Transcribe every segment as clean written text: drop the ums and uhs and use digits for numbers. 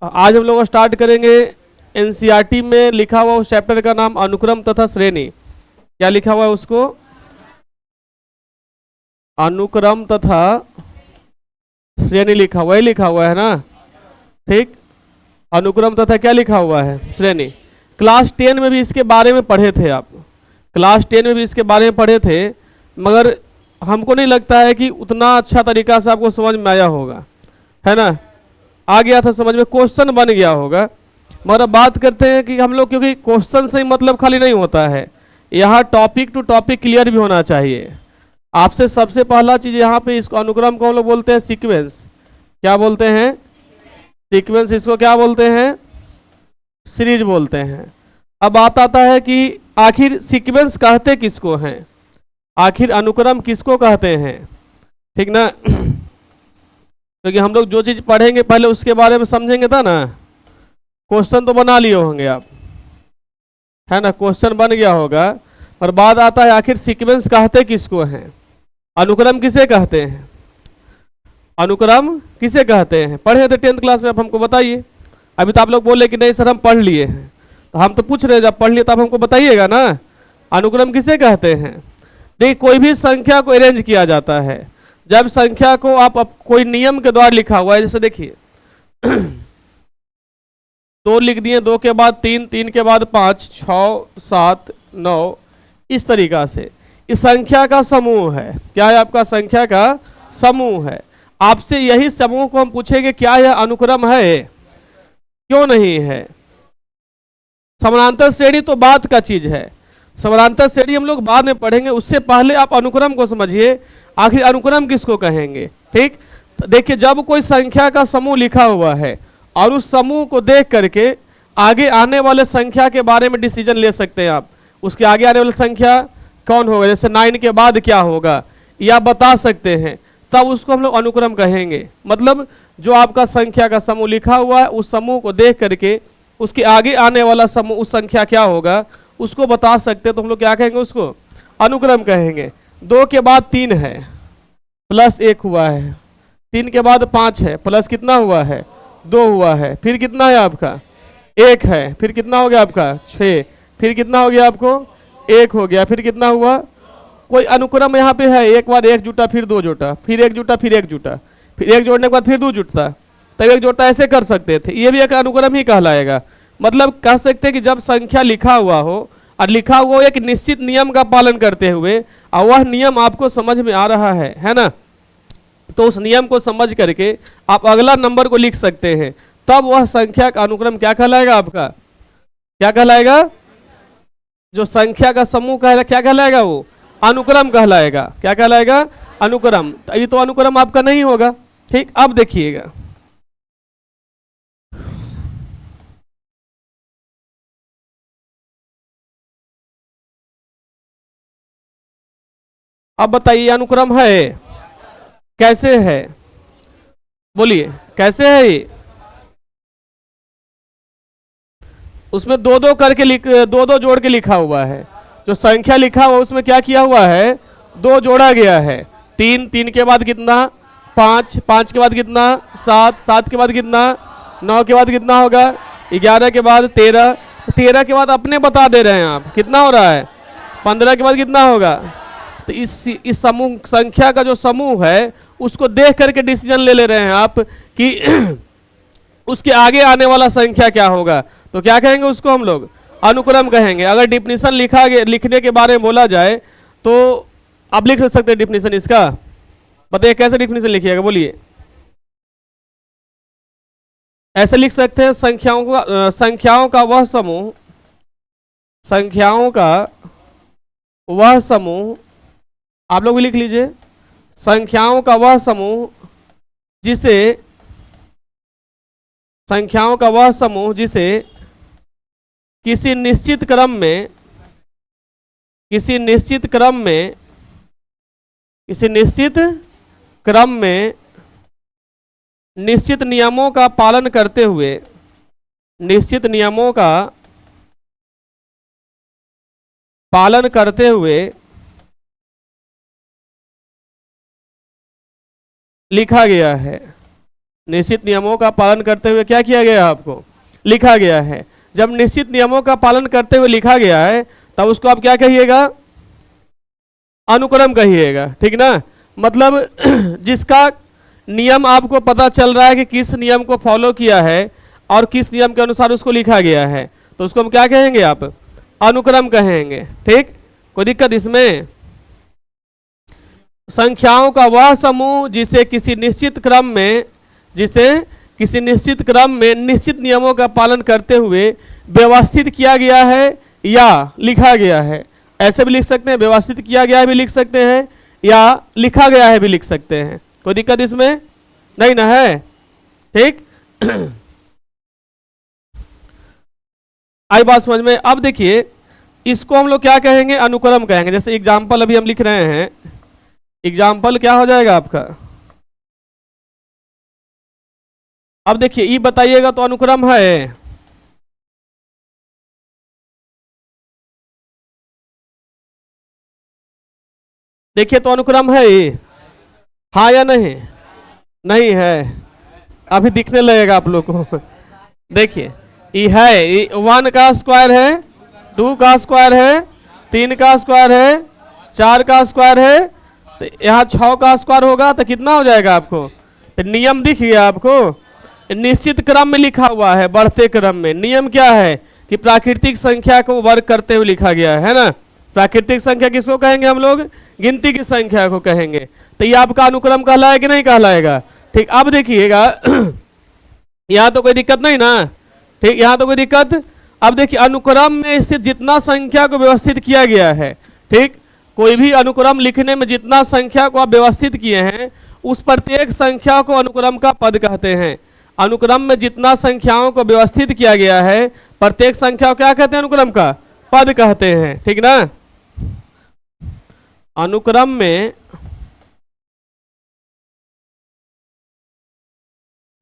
आज हम लोग स्टार्ट करेंगे एनसीईआरटी में लिखा हुआ उस चैप्टर का नाम अनुक्रम तथा श्रेणी। क्या लिखा हुआ है उसको? अनुक्रम तथा श्रेणी लिखा हुआ है, लिखा हुआ है ना? ठीक, अनुक्रम तथा क्या लिखा हुआ है? श्रेणी। क्लास 10 में भी इसके बारे में पढ़े थे आप, क्लास 10 में भी इसके बारे में पढ़े थे, मगर हमको नहीं लगता है कि उतना अच्छा तरीका से आपको समझ में आया होगा, है ना? आ गया था समझ में, क्वेश्चन बन गया होगा। मगर अब बात करते हैं कि हम लोग, क्योंकि क्वेश्चन से ही मतलब खाली नहीं होता है, यहाँ टॉपिक टू टॉपिक क्लियर भी होना चाहिए। आपसे सबसे पहला चीज यहाँ पे, इसको अनुक्रम को हम लोग बोलते हैं सीक्वेंस। क्या बोलते हैं? सीक्वेंस। इसको क्या बोलते हैं? सीरीज बोलते हैं। अब बात आता है कि आखिर सीक्वेंस कहते किसको हैं, आखिर अनुक्रम किसको कहते हैं, ठीक ना? क्योंकि हम लोग जो चीज पढ़ेंगे पहले उसके बारे में समझेंगे था ना। क्वेश्चन तो बना लिए होंगे आप, है ना? क्वेश्चन बन गया होगा, पर बात आता है आखिर सीक्वेंस कहते किसको हैं, अनुक्रम किसे कहते हैं, अनुक्रम किसे कहते हैं? पढ़े थे 10th क्लास में, अब हमको बताइए। अभी तो आप लोग बोले कि नहीं सर हम पढ़ लिए हैं, तो हम तो पूछ रहे हैं जब पढ़ लिए तो आप हमको बताइएगा ना, अनुक्रम किसे कहते हैं? देखिए, कोई भी संख्या को अरेंज किया जाता है, जब संख्या को आप कोई नियम के द्वारा लिखा हुआ है, जैसे देखिए 2 लिख दिए, 2 के बाद 3, 3 के बाद 5, 6, 7, 9, इस तरीका से इस संख्या का समूह है। क्या है आपका? संख्या का समूह है। आपसे यही समूह को हम पूछेंगे क्या यह अनुक्रम है, क्यों नहीं है? समानांतर श्रेणी तो बात का चीज है, समानांतर श्रेणी हम लोग बाद में पढ़ेंगे, उससे पहले आप अनुक्रम को समझिए, आखिर अनुक्रम किसको कहेंगे। ठीक, तो देखिए, जब कोई संख्या का समूह लिखा हुआ है और उस समूह को देख करके आगे आने वाले संख्या के बारे में डिसीजन ले सकते हैं आप, उसके आगे आने वाली संख्या कौन होगा, जैसे 9 के बाद क्या होगा, या बता सकते हैं, तब उसको हम लोग अनुक्रम कहेंगे। मतलब जो आपका संख्या का समूह लिखा हुआ है, उस समूह को देख करके उसके आगे आने वाला समूह, उस संख्या क्या होगा उसको बता सकते हैं, तो हम लोग क्या कहेंगे? उसको अनुक्रम कहेंगे। 2 के बाद 3 है, प्लस 1 हुआ है, 3 के बाद 5 है, प्लस कितना हुआ है? 2 हुआ है, फिर कितना है आपका? 1 है, फिर कितना हो गया आपका? 6, फिर कितना हो गया आपको? 1 हो गया, फिर कितना हुआ? कोई अनुक्रम यहाँ पे है, एक बार 1 जुटा, फिर 2 जुटा, फिर 1 जुटा, फिर 1 जुटा, फिर 1 जोड़ने के बाद फिर 2 जुटता, तब 1 जोड़ता, ऐसे कर सकते थे। ये भी एक अनुक्रम ही कहलाएगा। मतलब कह सकते हैं कि जब संख्या लिखा हुआ हो और लिखा हुआ एक निश्चित नियम का पालन करते हुए, और वह नियम आपको समझ में आ रहा है ना, तो उस नियम को समझ करके आप अगला नंबर को लिख सकते हैं, तब वह संख्या का अनुक्रम क्या कहलाएगा आपका? क्या कहलाएगा? जो संख्या का समूह कहलाएगा, क्या कहलाएगा? वो अनुक्रम कहलाएगा। क्या कहलाएगा? अनुक्रम। तो ये तो अनुक्रम आपका नहीं होगा। ठीक, अब देखिएगा, अब बताइए अनुक्रम है कैसे है? बोलिए कैसे है ये? उसमें 2-2 करके लिख, 2-2 जोड़ के लिखा हुआ है। जो संख्या लिखा हुआ उसमें क्या किया हुआ है? 2 जोड़ा गया है। 3, 3 के बाद कितना? 5, 5 के बाद कितना? 7, 7 के बाद कितना? 9 के बाद कितना होगा? 11 के बाद 13, 13 के बाद अपने बता दे रहे हैं आप, कितना हो रहा है? 15 के बाद कितना होगा? तो इस समूह, संख्या का जो समूह है, उसको देख करके डिसीजन ले रहे हैं आप कि उसके आगे आने वाला संख्या क्या होगा, तो क्या कहेंगे उसको हम लोग? अनुक्रम कहेंगे। अगर डिफिनीशन लिखने के बारे में बोला जाए तो आप लिख सकते हैं डिफिनीशन इसका। बताइए कैसे डिफिनीशन लिखिएगा, बोलिए। ऐसे लिख सकते हैं, संख्याओं का वह समूह, संख्याओं का वह समूह, आप लोग भी लिख लीजिए, संख्याओं का वह समूह जिसे, संख्याओं का वह समूह जिसे किसी निश्चित क्रम में, किसी निश्चित क्रम में, किसी निश्चित क्रम में निश्चित नियमों का पालन करते हुए, निश्चित नियमों का पालन करते हुए लिखा गया है। निश्चित नियमों का पालन करते हुए क्या किया गया आपको, लिखा गया है। जब निश्चित नियमों का पालन करते हुए लिखा गया है तब उसको आप क्या कहिएगा, अनुक्रम कहिएगा, ठीक ना। मतलब जिसका नियम आपको पता चल रहा है कि किस नियम को फॉलो किया है और किस नियम के अनुसार उसको लिखा गया है, तो उसको हम क्या कहेंगे, आप अनुक्रम कहेंगे, ठीक। कोई दिक्कत इसमें। संख्याओं का वह समूह जिसे किसी निश्चित क्रम में निश्चित नियमों का पालन करते हुए व्यवस्थित किया गया है या लिखा गया है। ऐसे भी लिख सकते हैं, व्यवस्थित किया गया है भी लिख सकते हैं, या लिखा गया है भी लिख सकते हैं। कोई दिक्कत इसमें नहीं ना है, ठीक। आई बात समझ में। अब देखिए इसको हम लोग क्या कहेंगे, अनुक्रम कहेंगे। जैसे एग्जाम्पल अभी हम लिख रहे हैं, एग्जाम्पल क्या हो जाएगा आपका, अब देखिए ई बताइएगा तो अनुक्रम है, देखिए तो अनुक्रम है ये, हाँ या नहीं, नहीं है, अभी दिखने लगेगा आप लोग को। देखिए ये है, 1 का स्क्वायर है, 2 का स्क्वायर है, 3 का स्क्वायर है, 4 का स्क्वायर है, तो यहाँ 6 का स्क्वायर होगा तो कितना हो जाएगा आपको। तो नियम दिख गया आपको, निश्चित क्रम में लिखा हुआ है, बढ़ते क्रम में। नियम क्या है कि प्राकृतिक संख्या को वर्ग करते हुए लिखा गया है ना। प्राकृतिक संख्या किसको कहेंगे हम लोग, गिनती की संख्या को कहेंगे। तो ये आपका अनुक्रम कहलाएगा कि नहीं कहलाएगा, ठीक। अब देखिएगा यहाँ तो कोई दिक्कत नहीं ना, ठीक, यहाँ तो कोई दिक्कत। अब देखिए अनुक्रम में स्थित जितना संख्या को व्यवस्थित किया गया है, ठीक, कोई भी अनुक्रम लिखने में जितना संख्या को आप व्यवस्थित किए हैं उस प्रत्येक संख्या को अनुक्रम का पद कहते हैं। अनुक्रम में जितना संख्याओं को व्यवस्थित किया गया है प्रत्येक संख्या को क्या कहते हैं, अनुक्रम का पद कहते हैं, ठीक ना। अनुक्रम में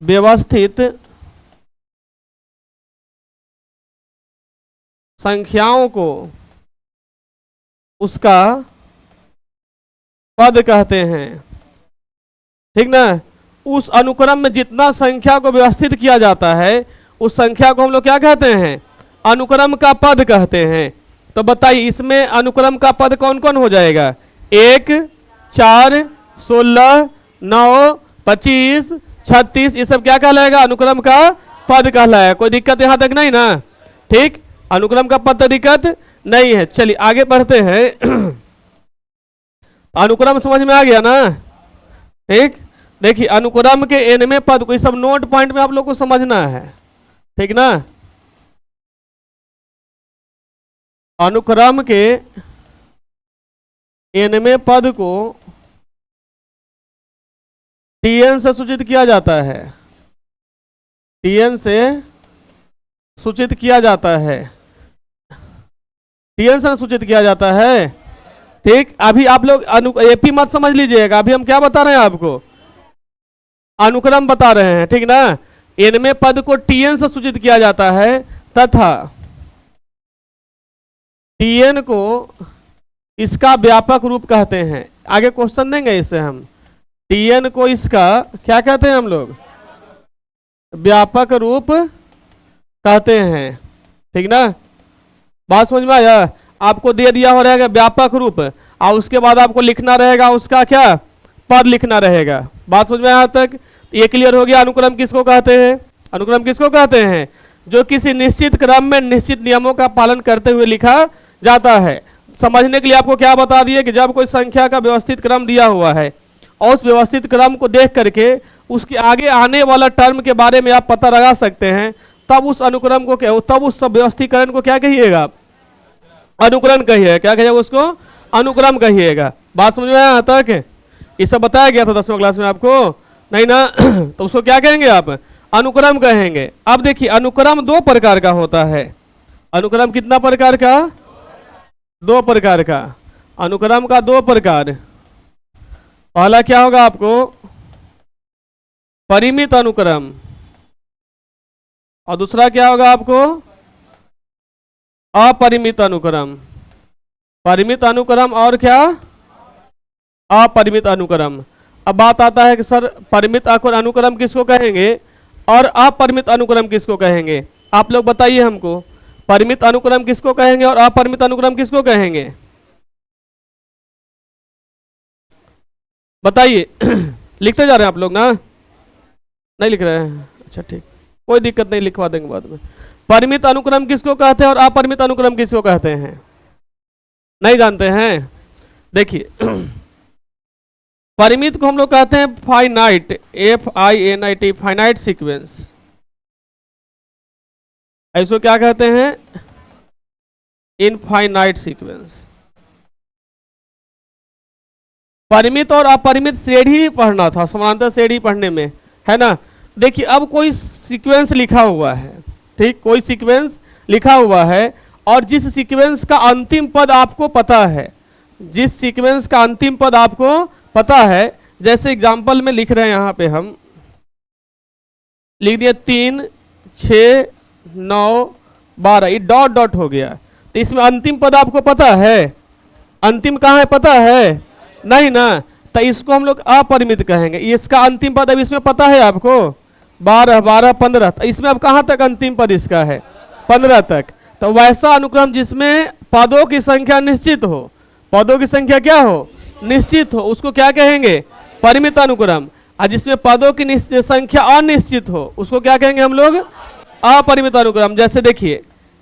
व्यवस्थित संख्याओं को उसका पद कहते हैं, ठीक ना। उस अनुक्रम में जितना संख्या को व्यवस्थित किया जाता है उस संख्या को हम लोग क्या कहते हैं, अनुक्रम का पद कहते हैं। तो बताइए इसमें अनुक्रम का पद कौन कौन हो जाएगा, 1, 4, 16, 9, 25, 36, ये सब क्या कहलाएगा, अनुक्रम का पद कहलाएगा। कोई दिक्कत यहां तक नहीं ना, ठीक। अनुक्रम का पद दिक्कत नहीं है। चलिए आगे बढ़ते हैं। अनुक्रम समझ में आ गया ना, ठीक। देखिए अनुक्रम के एनवें पद को, ये सब नोट पॉइंट में आप लोग को समझना है, ठीक ना। अनुक्रम के एनवें पद को टीएन से सूचित किया जाता है, टीएन से सूचित किया जाता है, टीएन से सूचित किया जाता है, ठीक। अभी आप लोग एपी मत समझ लीजिएगा, अभी हम क्या बता रहे हैं आपको, अनुक्रम बता रहे हैं, ठीक ना। इनमें पद को टीएन से सूचित किया जाता है तथा टीएन को इसका व्यापक रूप कहते हैं। आगे क्वेश्चन देंगे इससे हम, टीएन को इसका क्या कहते हैं हम लोग, व्यापक रूप कहते हैं, ठीक ना। बात समझ में आया, आपको दे दिया हो रहेगा व्यापक रूप और उसके बाद आपको लिखना रहेगा उसका क्या, पद लिखना रहेगा। बात समझ में आया तक, ये क्लियर हो गया। अनुक्रम किसको कहते हैं, अनुक्रम किसको कहते हैं, जो किसी निश्चित क्रम में निश्चित नियमों का पालन करते हुए लिखा जाता है। समझने के लिए आपको क्या बता दिए कि जब कोई संख्या का व्यवस्थित क्रम दिया हुआ है और उस व्यवस्थित क्रम को देख करके उसके आगे आने वाला टर्म के बारे में आप पता लगा सकते हैं, तब उस अनुक्रम को क्या, तब उस व्यवस्थीकरण को क्या कहिएगा, अनुक्रम कहिएगा। क्या कहिएगा उसको, अनुक्रम कहिएगा। बात समझ में आया यहाँ तक, ये सब बताया गया था 10वीं क्लास में आपको, नहीं ना। तो उसको क्या कहेंगे आप, अनुक्रम कहेंगे। अब देखिए अनुक्रम 2 प्रकार का होता है। अनुक्रम कितना प्रकार का, 2 प्रकार का। अनुक्रम का 2 प्रकार, पहला क्या होगा आपको, परिमित अनुक्रम, और दूसरा क्या होगा आपको, अपरिमित अनुक्रम। परिमित अनुक्रम और क्या, अपरिमित अनुक्रम। अब बात आता है कि सर परिमित अनुक्रम किसको कहेंगे और अपरिमित अनुक्रम किसको कहेंगे? आप लोग बताइए हमको, परिमित अनुक्रम किसको कहेंगे और अपरिमित अनुक्रम किसको कहेंगे? बताइए। लिखते जा रहे हैं आप लोग ना? नहीं लिख रहे हैं? अच्छा ठीक, कोई दिक्कत नहीं, लिखवा देंगे बाद में। परिमित अनुक्रम किसको कहते हैं और अपरिमित अनुक्रम किसको कहते हैं? नहीं जानते हैं? देखिए, परिमित को हम लोग कहते हैं फाइनाइट, FINIT, फाइनाइट सीक्वेंस। इसको क्या कहते हैं? Infinite sequence. परिमित और अपरिमित श्रेणी पढ़ना था, समानांतर श्रेणी पढ़ने में, है ना? देखिए, अब कोई सीक्वेंस लिखा हुआ है, ठीक, कोई सीक्वेंस लिखा हुआ है और जिस सीक्वेंस का अंतिम पद आपको पता है, जिस सीक्वेंस का अंतिम पद आपको पता है, जैसे एग्जांपल में लिख रहे हैं, यहां पे हम लिख दिए 3, 6, 9, 12, ये डॉट डॉट हो गया। तो इसमें अंतिम पद आपको पता है? अंतिम कहाँ है, पता है? नहीं ना, तो इसको हम लोग अपरिमित कहेंगे। इसका अंतिम पद अब इसमें पता है आपको? 12, 12, 15। तो इसमें अब कहाँ तक अंतिम पद इसका है? 15 तक। तो वैसा अनुक्रम जिसमें पदों की संख्या निश्चित हो, पदों की संख्या क्या हो? निश्चित हो, उसको क्या कहेंगे? परिमित अनुक्रम। और जिसमें पदों की संख्या अनिश्चित हो, उसको क्या कहेंगे हम लोग? अपरिमित अनुक्रम। जैसे देखिए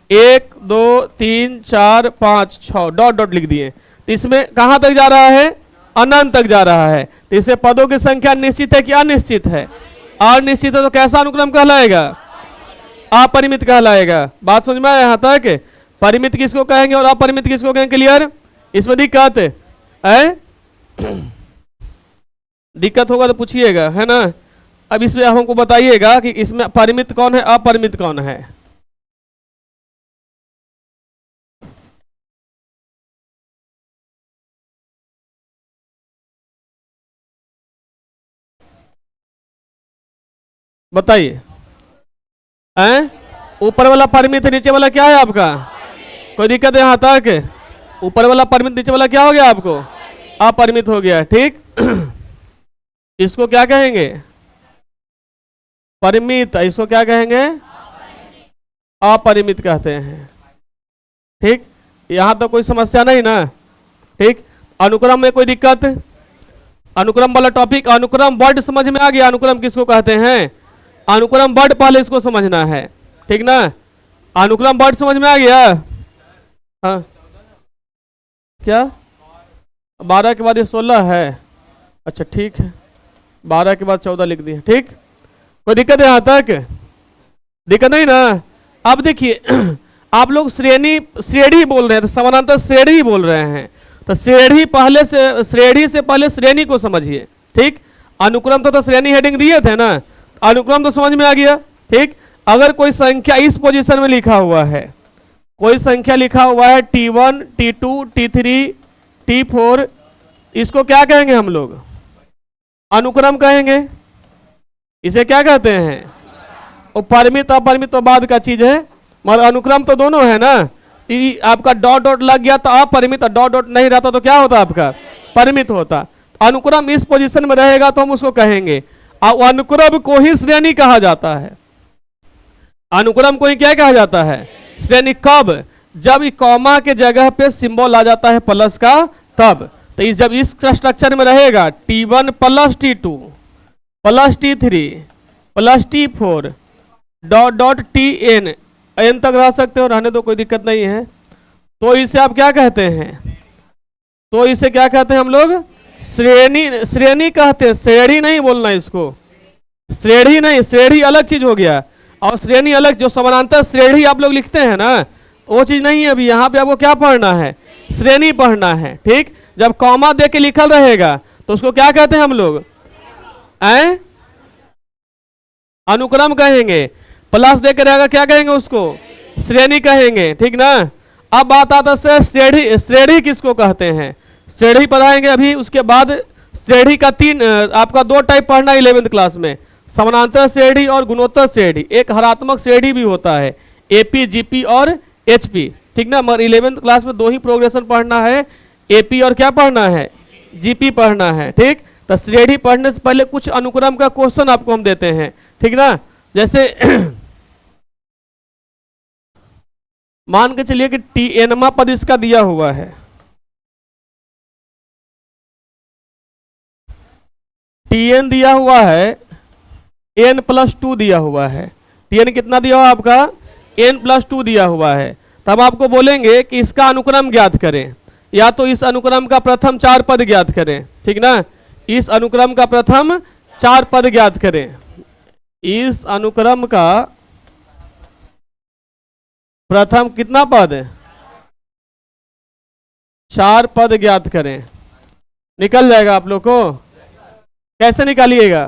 1, 2, 3, 4, 5, 6 डॉट डॉट लिख दिए। तो इसमें कहाँ तक जा रहा है? अनंत तक जा रहा है। तो इससे पदों की संख्या निश्चित है कि अनिश्चित है? अनिश्चित है, तो कैसा अनुक्रम कहलाएगा? अपरिमित कहलाएगा। बात समझ में आया यहाँ तक? परिमित किसको कहेंगे और अपरिमित किसको कहेंगे? क्लियर? इसमें दिक्कत है? दिक्कत होगा तो पूछिएगा, है ना? अब इसमें हमको बताइएगा कि इसमें परिमित कौन है, अपरिमित कौन है? बताइए। ऊपर वाला परिमित है, नीचे वाला क्या है आपका? कोई दिक्कत है यहाँ तक? ऊपर वाला परिमित, नीचे वाला क्या हो गया आपको? अपरिमित हो गया, ठीक। इसको क्या कहेंगे? परिमित। इसको क्या कहेंगे? अपरिमित कहते हैं, ठीक। यहां तो कोई समस्या नहीं ना? ठीक। अनुक्रम में कोई दिक्कत? अनुक्रम वाला टॉपिक, अनुक्रम वर्ड समझ में आ गया? अनुक्रम किसको कहते हैं? अनुक्रम वर्ड पहले इसको समझना है, ठीक ना? अनुक्रम वर्ड समझ में आ गया? हाँ, क्या 12 के बाद ये 16 है? अच्छा ठीक है, 12 के बाद 14 लिख दिया, ठीक। कोई दिक्कत है यहाँ तक? दिक्कत नहीं ना? अब देखिए, आप लोग श्रेणी बोल रहे हैं, तो समानांतर श्रेणी बोल रहे हैं, तो श्रेणी पहले से, श्रेणी से पहले श्रेणी को समझिए, ठीक। अनुक्रम तो श्रेणी हेडिंग दिए थे ना, अनुक्रम तो समझ में आ गया, ठीक। अगर कोई संख्या इस पोजीशन में लिखा हुआ है, कोई संख्या लिखा हुआ है T1, T2, T3, T4, इसको क्या कहेंगे हम लोग? अनुक्रम कहेंगे। इसे क्या कहते हैं? और परिमित अपरिमित तो बाद का चीज है, मगर अनुक्रम तो दोनों है ना। आपका डॉट डॉट लग गया तो अपरिमित, डॉट डॉट नहीं रहता तो क्या होता आपका? परिमित होता। अनुक्रम इस पोजीशन में रहेगा तो हम उसको कहेंगे। और अनुक्रम को ही श्रेणी कहा जाता है। अनुक्रम को ही क्या कहा जाता है? श्रेणी। कब? जब कॉमा के जगह पे सिंबल आ जाता है प्लस का, तब। तो जब इस स्ट्रक्चर में रहेगा T1 plus T2 plus T3 plus T4 dot dot Tn, n तक रह सकते हो, रहने दो, कोई दिक्कत नहीं है। तो इसे आप क्या कहते हैं? तो इसे क्या कहते हैं हम लोग? श्रेणी। श्रेणी कहते हैं, श्रेणी नहीं बोलना इसको। श्रेणी नहीं, श्रेणी अलग चीज हो गया और श्रेणी अलग। जो समानांतर श्रेणी आप लोग लिखते हैं ना, वो चीज नहीं है। अभी यहाँ पे आपको क्या पढ़ना है? श्रेणी पढ़ना है, ठीक। जब कॉमा दे के लिखल रहेगा तो उसको क्या कहते हैं हम लोग? अनुक्रम कहेंगे। प्लस दे के रहेगा, क्या कहेंगे उसको? श्रेणी कहेंगे, ठीक ना। अब बात आता है श्रेणी। श्रेणी किसको कहते हैं? श्रेणी पढ़ाएंगे अभी। उसके बाद श्रेणी का आपका 2 टाइप पढ़ना 11th क्लास में, समानांतर श्रेणी और गुणोत्तर श्रेणी। एक हरात्मक श्रेणी भी होता है, AP, GP और HP, ठीक ना। मगर 11th क्लास में 2 ही प्रोग्रेशन पढ़ना है, AP और क्या पढ़ना है? GP पढ़ना है, ठीक। तो श्रेणी पढ़ने से पहले कुछ अनुक्रम का क्वेश्चन आपको हम देते हैं, ठीक ना। जैसे मान के चलिए कि टी एनमा पद इसका दिया हुआ है, टी एन दिया हुआ है, एन प्लस 2 दिया हुआ है। टी एन कितना दिया हुआ आपका, एन प्लस 2 दिया हुआ है। तब आपको बोलेंगे कि इसका अनुक्रम ज्ञात करें, या तो इस अनुक्रम का प्रथम 4 पद ज्ञात करें, ठीक ना। इस अनुक्रम का प्रथम 4 पद ज्ञात करें, इस अनुक्रम का प्रथम कितना पद, 4 पद ज्ञात करें। निकल जाएगा आप लोग को। कैसे निकालिएगा,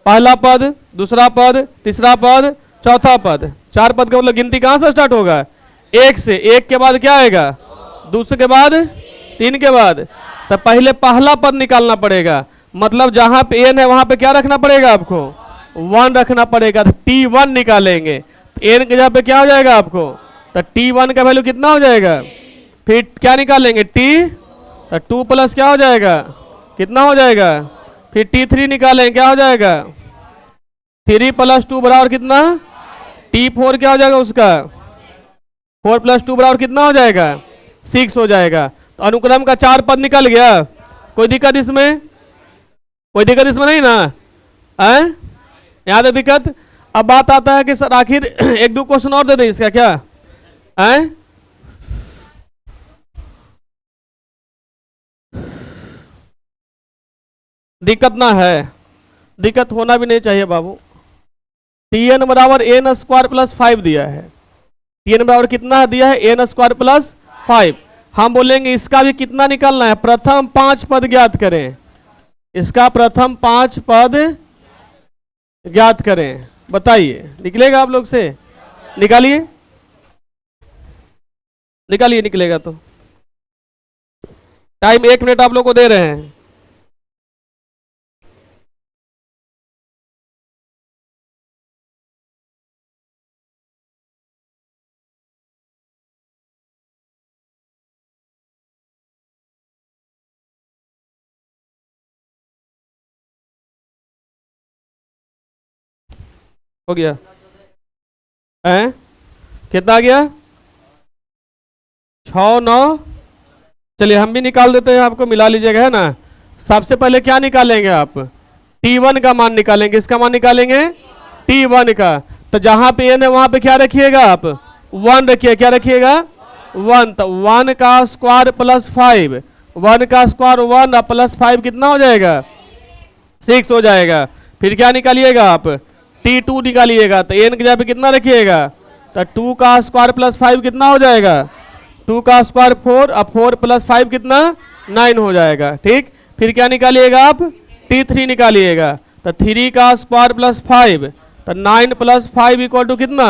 पहला पद, दूसरा पद, तीसरा पद, चौथा पद। 4 पद का मतलब गिनती कहां से स्टार्ट होगा, 1 से। 1 के बाद क्या आएगा, दूसरे के बाद, 3 के बाद। तो पहले पहला पद निकालना पड़ेगा, मतलब जहां पे एन है वहां पे क्या रखना पड़ेगा आपको, 1 रखना पड़ेगा। तो T1 निकालेंगे, एन के जगह पे क्या हो जाएगा आपको, तो T1 का वैल्यू कितना हो जाएगा। फिर क्या निकालेंगे, T, तो 2 प्लस क्या हो जाएगा, कितना हो जाएगा। फिर T3 निकालेंगे, क्या हो जाएगा, 3 प्लस 2 बराबर कितना, T4 क्या हो जाएगा उसका, 4 प्लस 2 बराबर कितना हो जाएगा, 6 हो जाएगा। तो अनुक्रम का 4 पद निकल गया। कोई दिक्कत इसमें, कोई दिक्कत इसमें नहीं ना, यहाँ तक दिक्कत। अब बात आता है कि सर आखिर 1-2 क्वेश्चन और दे दे इसका क्या, दिक्कत ना है, दिक्कत होना भी नहीं चाहिए बाबू। Tn बराबर एन स्क्वायर प्लस 5 दिया है, Tn बराबर कितना दिया है, एन स्क्वायर प्लस 5। हम बोलेंगे इसका भी कितना निकालना है, प्रथम 5 पद ज्ञात करें, इसका प्रथम 5 पद ज्ञात करें। बताइए निकलेगा आप लोग से, निकालिए, निकालिए, निकलेगा तो। टाइम 1 मिनट आप लोग को दे रहे हैं। हो गया, कितना आ गया, 6, 9। चलिए हम भी निकाल देते हैं, आपको मिला लीजिएगा, है ना। सबसे पहले क्या निकालेंगे आप, T1 का मान निकालेंगे। इसका मान निकालेंगे T1 का। तो जहां पे n है वहां पे क्या रखिएगा आप, 1 रखिए। क्या रखिएगा, 1। तो 1 का स्क्वायर प्लस 5, 1 का स्क्वायर 1 प्लस 5 कितना हो जाएगा, 6 हो जाएगा। फिर क्या निकालिएगा आप, T2 निकालिएगा। तो n की जगह पे कितना रखिएगा, तो 2 का स्क्वायर प्लस 5 कितना हो जाएगा, 2 का स्क्वायर 4, अब 4 प्लस 5 कितना, 9 हो जाएगा। ठीक, फिर क्या निकालिएगा आप, T3 निकालिएगा। तो 3 का स्क्वायर प्लस 5, तो 9 प्लस 5 इक्वल टू कितना,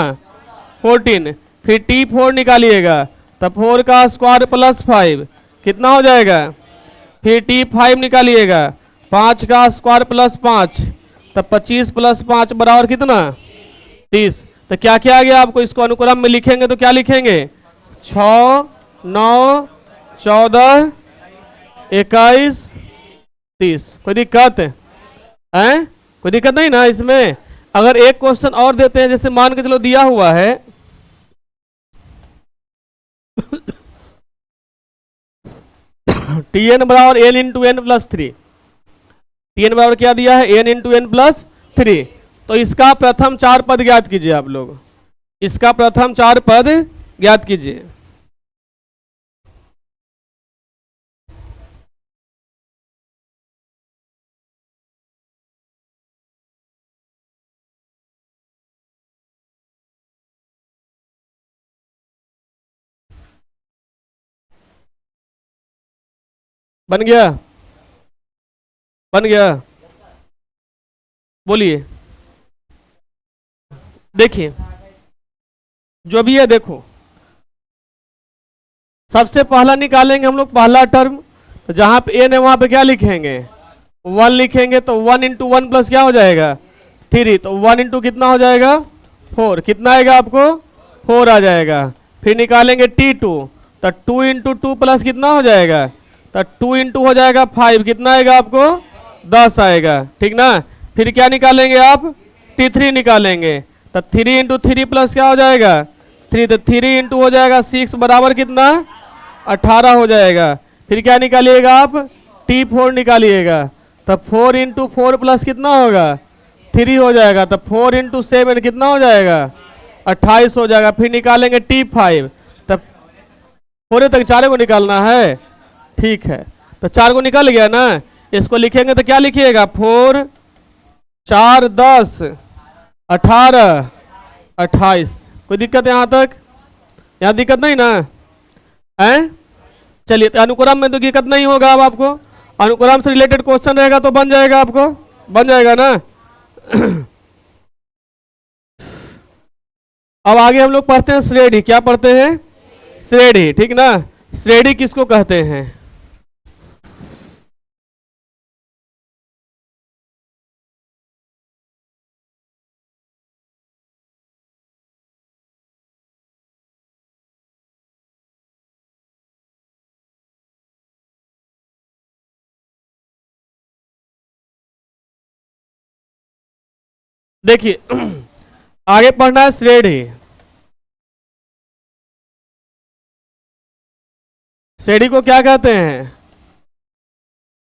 14। फिर T4 निकालिएगा, तो 4 का स्क्वायर प्लस 5 कितना हो जाएगा। फिर T5 निकालिएगा, 5 का स्क्वायर प्लस 5, तो 25 प्लस 5 बराबर कितना, 30। तो क्या क्या आ गया आपको, इसको अनुक्रम में लिखेंगे तो क्या लिखेंगे, 6, 9, 14, 21, 30। कोई दिक्कत है, कोई दिक्कत नहीं ना इसमें। अगर एक क्वेश्चन और देते हैं, जैसे मान के चलो दिया हुआ है Tn बराबर n into n plus 3, Tn बराबर क्या दिया है, n इंटू एन प्लस 3। तो इसका प्रथम 4 पद ज्ञात कीजिए आप लोग, इसका प्रथम 4 पद ज्ञात कीजिए। बन गया, बन गया, बोलिए। देखिए जो भी है, देखो सबसे पहला निकालेंगे हम लोग पहला टर्म। तो जहां पे n है वहां पे क्या लिखेंगे, 1 लिखेंगे। तो 1 इंटू 1 प्लस क्या हो जाएगा, 3। तो 1 इंटू कितना हो जाएगा, 4। कितना आएगा आपको, 4 आ जाएगा। फिर निकालेंगे T2, तो 2 इंटू 2 प्लस कितना हो जाएगा, तो 2 इंटू हो जाएगा 5, कितना आएगा आपको 10 आएगा, ठीक ना। फिर क्या निकालेंगे आप, T3 निकालेंगे, तो 3 इंटू 3 प्लस क्या हो जाएगा 3, तो 3 इंटू हो जाएगा 6 बराबर कितना 18 हो जाएगा। फिर क्या निकालिएगा आप, T4 निकालिएगा, तो 4 इंटू 4 प्लस कितना होगा 3 हो जाएगा, तो 4 इंटू 7 कितना हो जाएगा 28 हो जाएगा। फिर निकालेंगे T5, तब 4 तक 4 को निकालना है, ठीक है, तो 4 को निकल गया ना। इसको लिखेंगे तो क्या लिखिएगा 4 4 10 18 28। कोई दिक्कत है यहाँ तक, यहाँ दिक्कत नहीं ना है। चलिए, तो अनुक्रम में तो दिक्कत नहीं होगा। अब आपको अनुक्रम से रिलेटेड क्वेश्चन रहेगा तो बन जाएगा, आपको बन जाएगा ना। अब आगे हम लोग पढ़ते हैं श्रेणी। क्या पढ़ते हैं, श्रेणी, ठीक ना। श्रेणी किसको कहते हैं, देखिए आगे पढ़ना है श्रेणी। श्रेणी को क्या कहते हैं,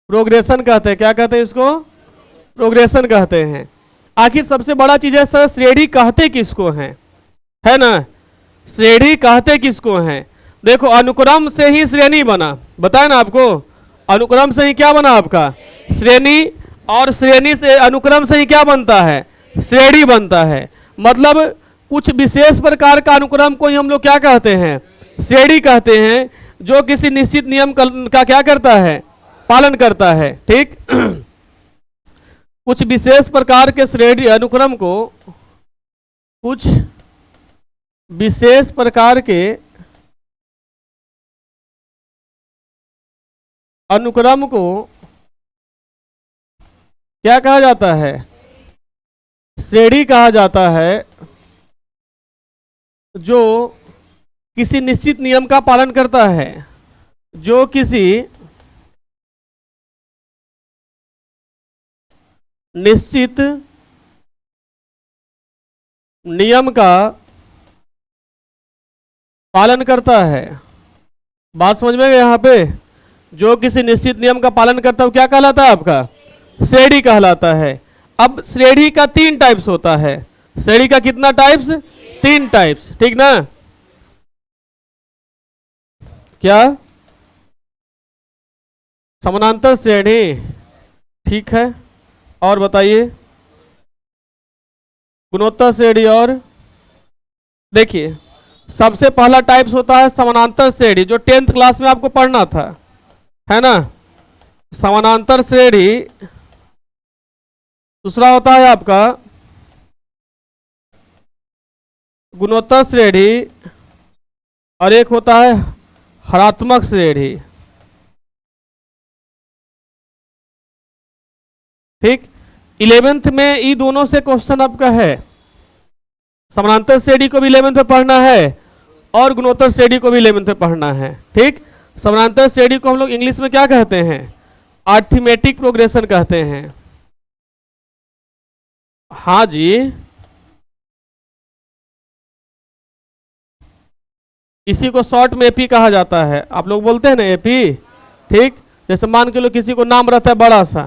प्रोग्रेशन कहते हैं। क्या कहते हैं इसको, प्रोग्रेशन कहते हैं। आखिर सबसे बड़ा चीज है सर, श्रेणी कहते किसको हैं, है ना। श्रेणी कहते किसको हैं, देखो अनुक्रम से ही श्रेणी बना, बताए ना आपको। अनुक्रम से ही क्या बना आपका श्रेणी, और श्रेणी से अनुक्रम से ही क्या बनता है श्रेणी बनता है। मतलब कुछ विशेष प्रकार का अनुक्रम को ही हम लोग क्या कहते हैं, श्रेणी कहते हैं, जो किसी निश्चित नियम का क्या करता है, पालन करता है, ठीक। कुछ विशेष प्रकार के श्रेणी अनुक्रम को, कुछ विशेष प्रकार के अनुक्रम को क्या कहा जाता है, श्रेणी कहा जाता है, जो किसी निश्चित नियम का पालन करता है, जो किसी निश्चित नियम का पालन करता है। बात समझ में गई यहाँ पे, जो किसी निश्चित नियम का पालन करता है वो क्या कहलाता है आपका श्रेणी कहलाता है। अब श्रेणी का 3 टाइप्स होता है। श्रेणी का कितना टाइप्स, 3 टाइप्स, ठीक ना। क्या, समानांतर श्रेणी, ठीक है, और बताइए गुणोत्तर श्रेणी। और देखिए सबसे पहला टाइप्स होता है समानांतर श्रेणी, जो 10th क्लास में आपको पढ़ना था, है ना। समानांतर श्रेणी। दूसरा होता है आपका गुणोत्तर श्रेणी, और एक होता है हरात्मक श्रेणी, ठीक। 11th में ये दोनों से क्वेश्चन आपका है। समानांतर श्रेणी को भी 11th में पढ़ना है और गुणोत्तर श्रेणी को भी 11th में पढ़ना है, ठीक। समानांतर श्रेणी को हम लोग इंग्लिश में क्या कहते हैं, अरिथमेटिक प्रोग्रेशन कहते हैं। हाँ जी, इसी को शॉर्ट में एपी कहा जाता है। आप लोग बोलते हैं ना एपी, ठीक। जैसे मान के चलो किसी को नाम रहता है बड़ा सा,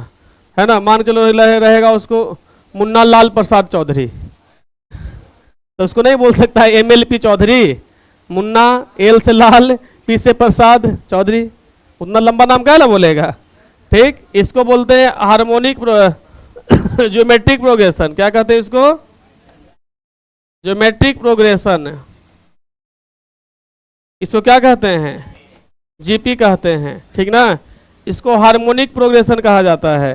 है ना, मान के चलो रहेगा उसको मुन्ना लाल प्रसाद चौधरी, तो उसको नहीं बोल सकता है MLP चौधरी। मुन्ना एल से लाल, पी से प्रसाद चौधरी, उतना लंबा नाम क्या ना बोलेगा, ठीक। इसको बोलते हैं हार्मोनिक ज्योमेट्रिक प्रोग्रेशन। क्या कहते हैं इसको, ज्योमेट्रिक प्रोग्रेशन। इसको क्या कहते हैं, जीपी कहते हैं, ठीक ना। इसको हार्मोनिक प्रोग्रेशन कहा जाता है।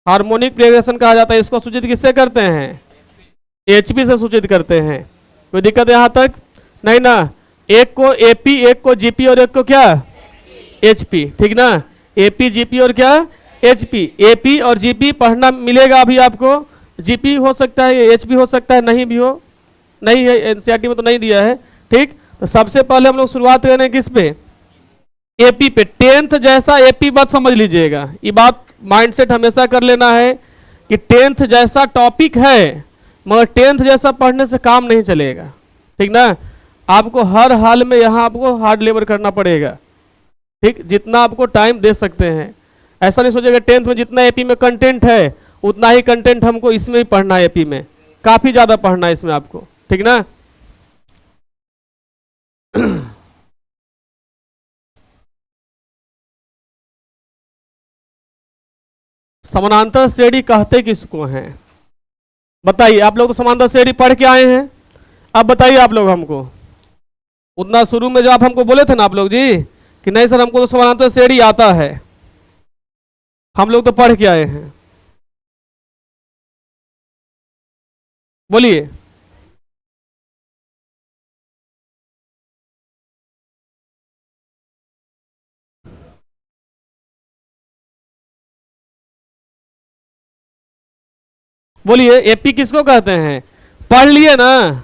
हार्मोनिक प्रोग्रेशन कहा जाता है। इसको सूचित किससे करते हैं, एचपी से सूचित करते हैं। कोई दिक्कत है यहाँ तक, नहीं ना। एक को एपी, एक को जीपी, और एक को क्या एचपी, ठीक ना। एपी, जीपी और क्या एचपी। एपी और जीपी पढ़ना मिलेगा अभी आपको। जीपी हो सकता है, एचपी हो सकता है, नहीं भी हो, नहीं है, एनसीईआरटी में तो नहीं दिया है। ठीक, तो सबसे पहले हम लोग शुरुआत करें किस पे, एपी पे। टेंथ जैसा एपी बात समझ लीजिएगा, ये बात माइंडसेट हमेशा कर लेना है कि टेंथ जैसा टॉपिक है मगर टेंथ जैसा पढ़ने से काम नहीं चलेगा, ठीक ना। आपको हर हाल में यहाँ आपको हार्ड लेबर करना पड़ेगा, ठीक, जितना आपको टाइम दे सकते हैं। ऐसा नहीं सोचेगा टेंथ में जितना एपी में कंटेंट है उतना ही कंटेंट हमको इसमें भी पढ़ना है, एपी में काफी ज्यादा पढ़ना है इसमें आपको, ठीक ना। समानांतर श्रेणी कहते किसको हैं, बताइए। आप लोग तो समानांतर श्रेणी पढ़ के आए हैं, अब बताइए आप लोग हमको। उतना शुरू में जो आप हमको बोले थे ना आप लोग जी कि नहीं सर हमको तो समानांतर श्रेणी आता है, हम लोग तो पढ़ के आए हैं, बोलिए। बोलिए एपी किसको कहते हैं, पढ़ लिए ना।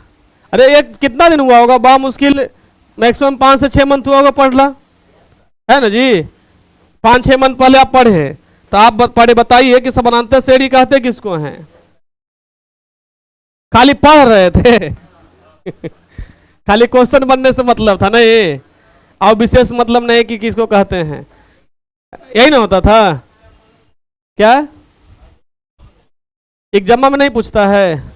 अरे एक कितना दिन हुआ होगा, बा मुश्किल मैक्सिमम 5 से 6 मंथ हुआ होगा पढ़ला, है ना जी। 5-6 मंथ पहले आप पढ़े हैं, तो आप पढ़े बताइए कि समानांतर श्रेणी कहते किसको हैं। खाली पढ़ रहे थे खाली क्वेश्चन बनने से मतलब था ना ये, और विशेष मतलब नहीं कि किसको कहते हैं, यही ना होता था क्या। एग्जाम में नहीं पूछता है,